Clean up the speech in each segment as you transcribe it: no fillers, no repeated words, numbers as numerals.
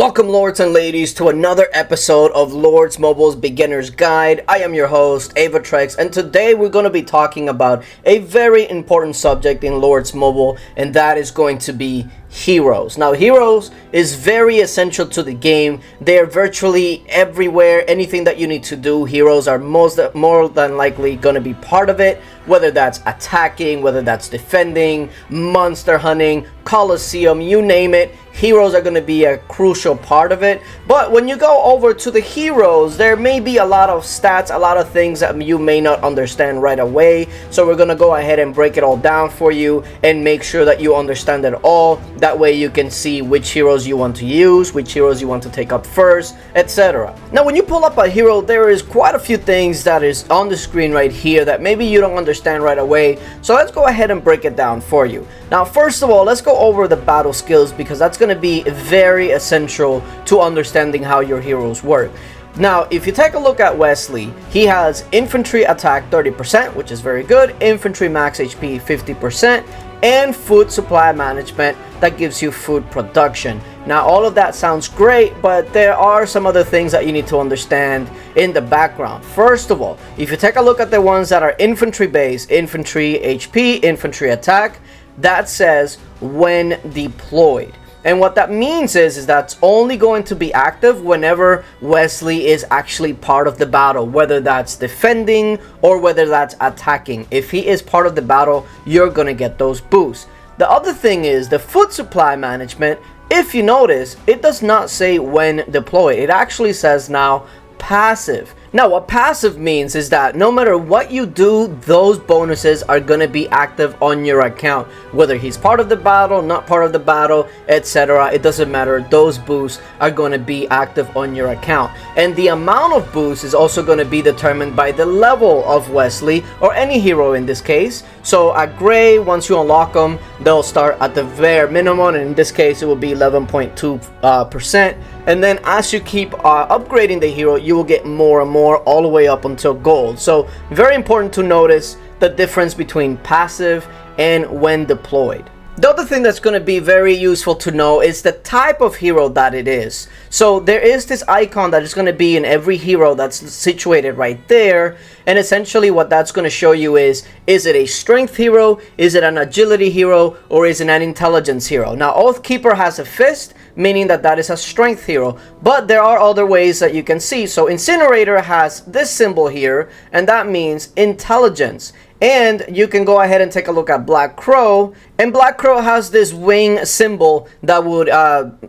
Welcome, lords and ladies, to another episode of Lords Mobile's Beginner's Guide. I am your host, Aevatrex, and today we're going to be talking about a very important subject in Lords Mobile, and that is going to be heroes. Now, heroes is very essential to the game. They're virtually everywhere. Anything that you need to do, heroes are more than likely going to be part of it, whether that's attacking, whether that's defending, monster hunting, Colosseum, you name it. Heroes are going to be a crucial part of it. But when you go over to the heroes, there may be a lot of stats, a lot of things that you may not understand right away. So we're going to go ahead and break it all down for you and make sure that you understand it all. That way you can see which heroes you want to use, which heroes you want to take up first, etc. Now, when you pull up a hero, there is quite a few things that is on the screen right here that maybe you don't understand right away. So let's go ahead and break it down for you. Now, first of all, let's go over the battle skills, because that's going to be very essential to understanding how your heroes work. Now, if you take a look at Wesley, he has infantry attack 30%, which is very good, infantry max HP 50%, and food supply management that gives you food production. Now, all of that sounds great, but there are some other things that you need to understand in the background. First of all, if you take a look at the ones that are infantry based, infantry HP, infantry attack, that says when deployed. And what that means is that's only going to be active whenever Wesley is actually part of the battle, whether that's defending or whether that's attacking. If he is part of the battle, you're going to get those boosts. The other thing is the food supply management. If you notice, it does not say when deployed. It actually says now passive. Now, what passive means is that no matter what you do, those bonuses are going to be active on your account. Whether he's part of the battle, not part of the battle, etc. It doesn't matter. Those boosts are going to be active on your account. And the amount of boosts is also going to be determined by the level of Wesley, or any hero in this case. So at Gray, once you unlock them, they'll start at the very minimum. And in this case, it will be 11.2%. And then as you keep upgrading the hero, you will get more and more, all the way up until gold. So very important to notice the difference between passive and when deployed. The other thing that's going to be very useful to know is the type of hero that it is. So there is this icon that is going to be in every hero that's situated right there. And essentially what that's going to show you is it a strength hero, is it an agility hero, or is it an intelligence hero? Now, Oathkeeper has a fist, meaning that is a strength hero. But there are other ways that you can see. So Incinerator has this symbol here, and that means intelligence. And you can go ahead and take a look at Black Crow. And Black Crow has this wing symbol that would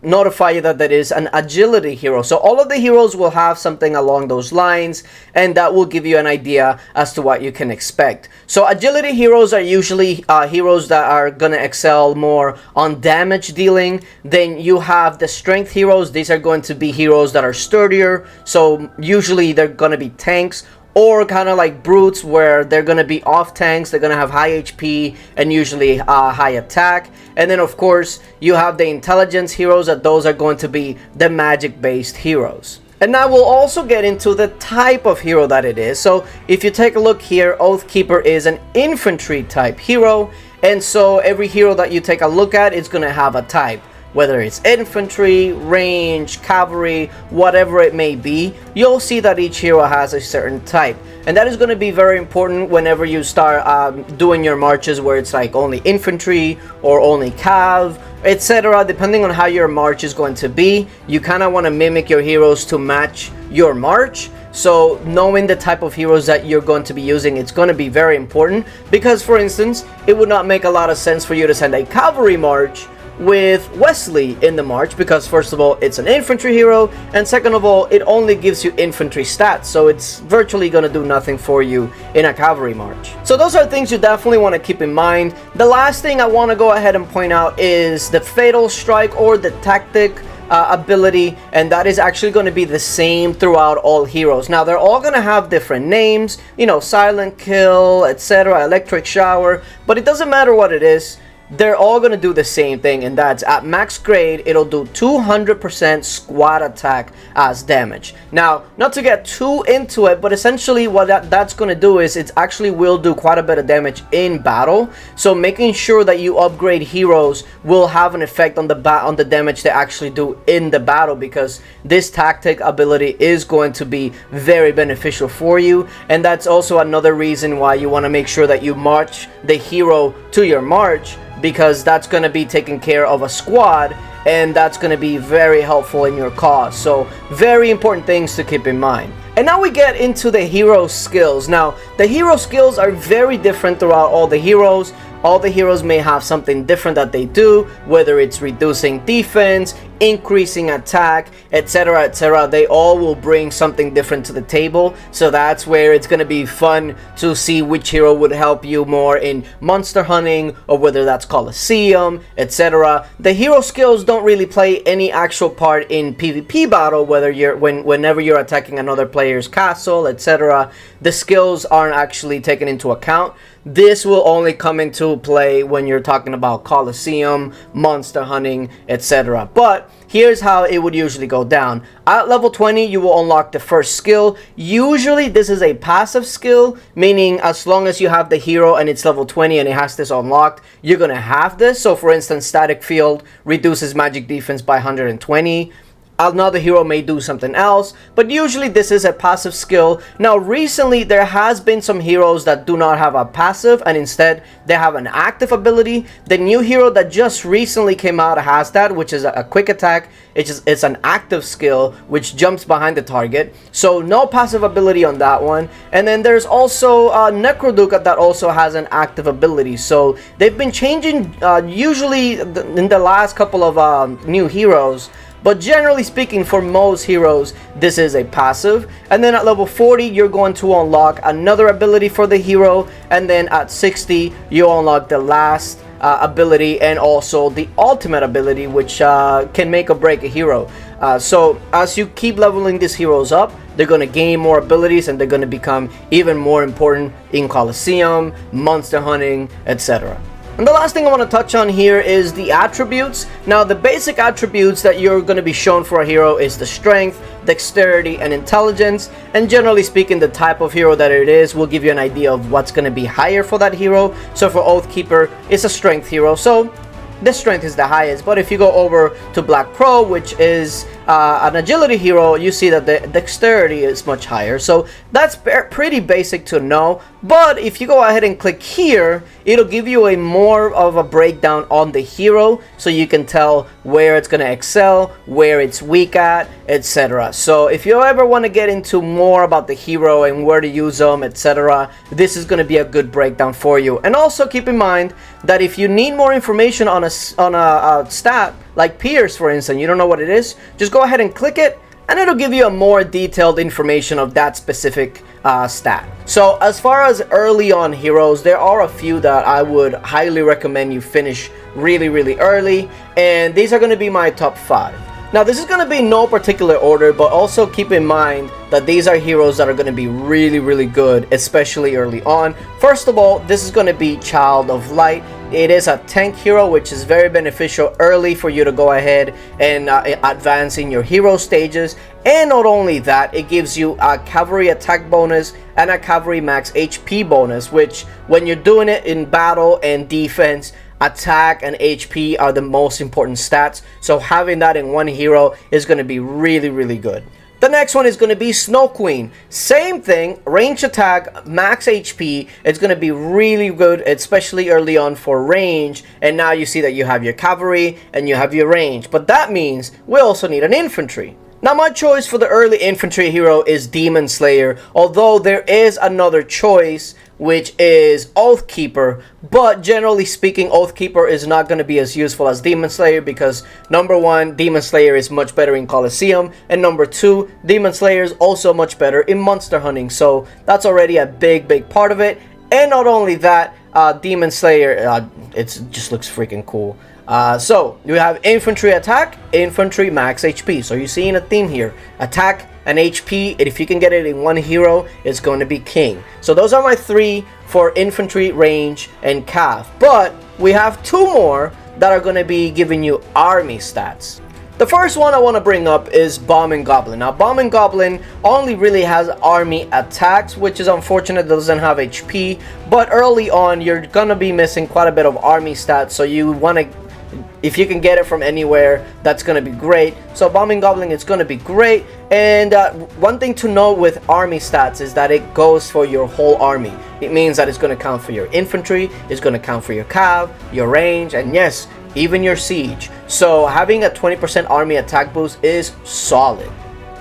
notify you that is an agility hero. So all of the heroes will have something along those lines, and that will give you an idea as to what you can expect. So agility heroes are usually heroes that are going to excel more on damage dealing. Then you have the strength heroes. These are going to be heroes that are sturdier. So usually they're going to be tanks, or kind of like brutes, where they're going to be off tanks. They're going to have high HP and usually high attack. And then of course you have the intelligence heroes, that those are going to be the magic based heroes. And now we'll also get into the type of hero that it is. So if you take a look here, Oathkeeper is an infantry type hero. And so every hero that you take a look at is going to have a type. Whether it's infantry, range, cavalry, whatever it may be, you'll see that each hero has a certain type. And that is going to be very important whenever you start doing your marches, where it's like only infantry or only cav, etc. Depending on how your march is going to be, you kind of want to mimic your heroes to match your march. So knowing the type of heroes that you're going to be using, it's going to be very important. Because, for instance, it would not make a lot of sense for you to send a cavalry march with Wesley in the march, because first of all, it's an infantry hero, and second of all, it only gives you infantry stats, so it's virtually going to do nothing for you in a cavalry march. So those are things you definitely want to keep in mind. The last thing I want to go ahead and point out is the fatal strike, or the tactic ability, and that is actually going to be the same throughout all heroes. Now, they're all going to have different names, you know, silent kill, etc., electric shower, but it doesn't matter what it is. they're all going to do the same thing, and that's at max grade, it'll do 200% squad attack as damage. Now, not to get too into it, but essentially what that's going to do is it actually will do quite a bit of damage in battle. So making sure that you upgrade heroes will have an effect on the damage they actually do in the battle, because this tactic ability is going to be very beneficial for you. And that's also another reason why you want to make sure that you march the hero to your march, because that's going to be taking care of a squad, and that's going to be very helpful in your cause. So very important things to keep in mind. And now we get into the hero skills. Now, the hero skills are very different throughout all the heroes. All the heroes may have something different that they do, whether it's reducing defense, increasing attack, etc, etc. They all will bring something different to the table. So that's where it's going to be fun to see which hero would help you more in monster hunting, or whether that's Colosseum, etc. The hero skills don't really play any actual part in PvP battle, whether whenever you're attacking another player's castle, etc. The skills aren't actually taken into account. This will only come into play when you're talking about Colosseum, monster hunting, etc. But here's how it would usually go down. At level 20, you will unlock the first skill. Usually this is a passive skill, meaning as long as you have the hero and it's level 20 and it has this unlocked, you're gonna have this. So for instance, static field reduces magic defense by 120. Another hero may do something else, but usually this is a passive skill. Now recently there has been some heroes that do not have a passive, and instead they have an active ability. The new hero that just recently came out has that, which is a quick attack. It's an active skill which jumps behind the target, so no passive ability on that one. And then there's also Necroduke that also has an active ability. So they've been changing usually in the last couple of new heroes. But generally speaking, for most heroes, this is a passive. And then at level 40, you're going to unlock another ability for the hero. And then at 60, you unlock the last ability, and also the ultimate ability, which can make or break a hero. So as you keep leveling these heroes up, they're going to gain more abilities, and they're going to become even more important in Colosseum, monster hunting, etc. And the last thing I want to touch on here is the attributes. Now, the basic attributes that you're going to be shown for a hero is the strength, dexterity, and intelligence. And generally speaking, the type of hero that it is will give you an idea of what's going to be higher for that hero. So for Oathkeeper, it's a strength hero, so the strength is the highest. But if you go over to Black Pro, which is an agility hero, you see that the dexterity is much higher. So that's pretty basic to know. But if you go ahead and click here, it'll give you a more of a breakdown on the hero, so you can tell where it's going to excel, where it's weak at, etc. So if you ever want to get into more about the hero and where to use them, etc., this is going to be a good breakdown for you. And also keep in mind that if you need more information on a stat, like Pierce for instance, you don't know what it is, just go ahead and click it, and it'll give you a more detailed information of that specific stat. So as far as early on heroes, there are a few that I would highly recommend you finish really early, and these are going to be my top 5. Now this is going to be no particular order, but also keep in mind that these are heroes that are going to be really good, especially early on. First of all, this is going to be Child of Light. It is a tank hero, which is very beneficial early for you to go ahead and advance in your hero stages. And not only that, it gives you a cavalry attack bonus and a cavalry max HP bonus, which when you're doing it in battle and defense, attack and HP are the most important stats. So having that in one hero is going to be really good. The next one is going to be Snow Queen. Same thing, range attack, max HP. It's going to be really good, especially early on for range. And now you see that you have your cavalry and you have your range. But that means we also need an infantry. Now my choice for the early infantry hero is Demon Slayer, although there is another choice, which is Oathkeeper. But generally speaking, Oathkeeper is not going to be as useful as Demon Slayer, because number 1, Demon Slayer is much better in Colosseum, and number 2, Demon Slayer is also much better in monster hunting. So that's already a big part of it. And not only that, Demon Slayer, it just looks freaking cool. So you have infantry attack, infantry max HP. So you're seeing a theme here: attack and HP. And if you can get it in one hero, it's going to be king. So those are my 3 for infantry, range, and cav. But we have two more that are going to be giving you army stats. The first one I want to bring up is Bomb and Goblin. Now, Bomb and Goblin only really has army attacks, which is unfortunate, doesn't have HP, but early on you're going to be missing quite a bit of army stats, so you want to, if you can get it from anywhere, that's going to be great. So Bomb and Goblin is going to be great, and one thing to note with army stats is that it goes for your whole army. It means that it's going to count for your infantry, it's going to count for your cav, your range, and yes, even your siege. So having a 20% army attack boost is solid.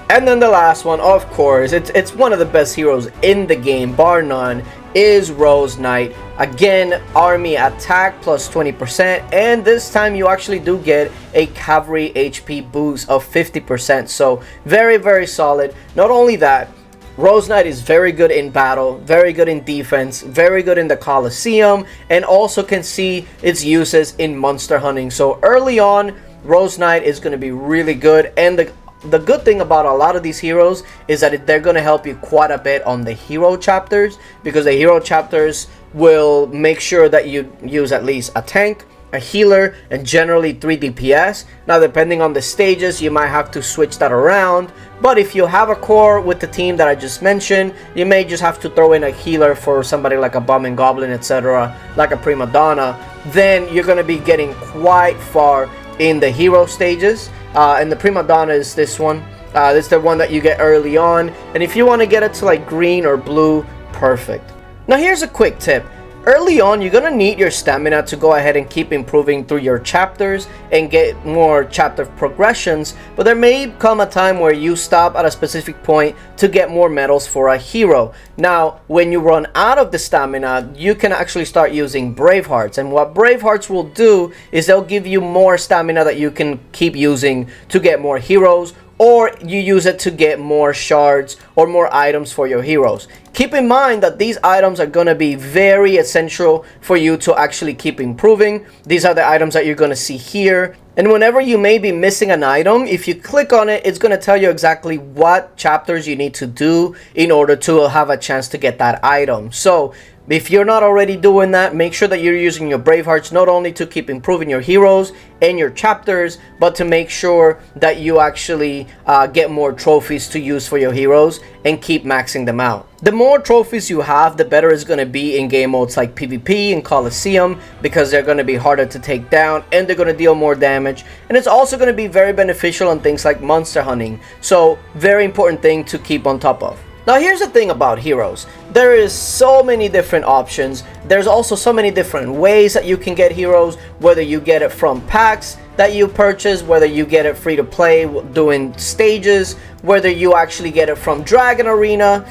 And then the last one, of course, it's one of the best heroes in the game, bar none, is Rose Knight. Again, army attack plus 20%, and this time you actually do get a cavalry HP boost of 50%. So very, very solid. Not only that, Rose Knight is very good in battle, very good in defense, very good in the Colosseum, and also can see its uses in monster hunting. So early on, Rose Knight is going to be really good, and the good thing about a lot of these heroes is that they're going to help you quite a bit on the hero chapters, because the hero chapters will make sure that you use at least a tank, a healer, and generally 3 DPS. Now, depending on the stages, you might have to switch that around, but if you have a core with the team that I just mentioned, you may just have to throw in a healer for somebody like a Bomb and Goblin, etc., like a Prima Donna. Then you're going to be getting quite far in the hero stages, and the Prima Donna is this one. This is the one that you get early on, and if you want to get it to like green or blue, perfect. Now here's a quick tip. Early on, you're going to need your stamina to go ahead and keep improving through your chapters and get more chapter progressions, but there may come a time where you stop at a specific point to get more medals for a hero. Now, when you run out of the stamina, you can actually start using Brave Hearts, and what Brave Hearts will do is they'll give you more stamina that you can keep using to get more heroes, or you use it to get more shards or more items for your heroes. Keep in mind that these items are going to be very essential for you to actually keep improving. These are the items that you're going to see here. And whenever you may be missing an item, if you click on it, it's going to tell you exactly what chapters you need to do in order to have a chance to get that item. So if you're not already doing that, make sure that you're using your Brave Hearts not only to keep improving your heroes and your chapters, but to make sure that you actually get more trophies to use for your heroes and keep maxing them out. The more trophies you have, the better it's going to be in game modes like PvP and Colosseum, because they're going to be harder to take down and they're going to deal more damage. And it's also going to be very beneficial on things like monster hunting. So very important thing to keep on top of. Now here's the thing about heroes. There is so many different options. There's also so many different ways that you can get heroes, whether you get it from packs that you purchase, whether you get it free to play doing stages, whether you actually get it from Dragon Arena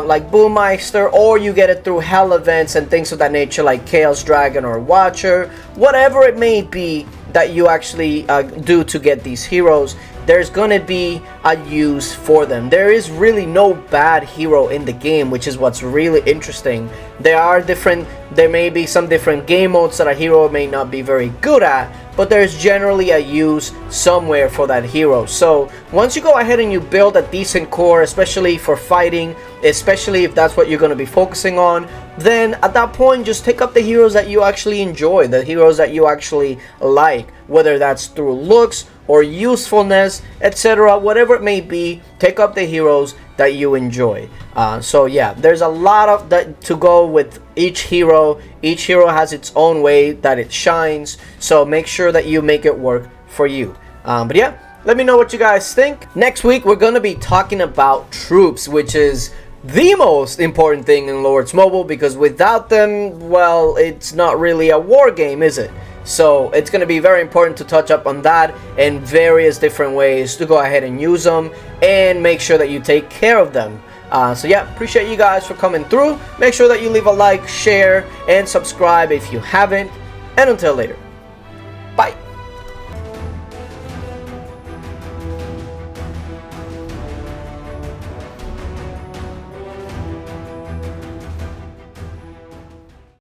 like Boommeister, or you get it through hell events and things of that nature like Chaos Dragon or Watcher. Whatever it may be that you actually do to get these heroes, there's gonna be a use for them. There is really no bad hero in the game, which is what's really interesting. There may be some different game modes that a hero may not be very good at, but there's generally a use somewhere for that hero. So once you go ahead and you build a decent core, especially for fighting, especially if that's what you're going to be focusing on, then at that point just take up the heroes that you actually enjoy, the heroes that you actually like, whether that's through looks or usefulness, etc. Whatever it may be, take up the heroes that you enjoy. So yeah, there's a lot of that to go with each hero. Each hero has its own way that it shines, so make sure that you make it work for you. But yeah, let me know what you guys think. Next week we're going to be talking about troops, which is the most important thing in Lords Mobile, because without them, well, it's not really a war game, is it? So it's going to be very important to touch up on that and various different ways to go ahead and use them and make sure that you take care of them. So yeah, appreciate you guys for coming through. Make sure that you leave a like, share, and subscribe if you haven't. And until later.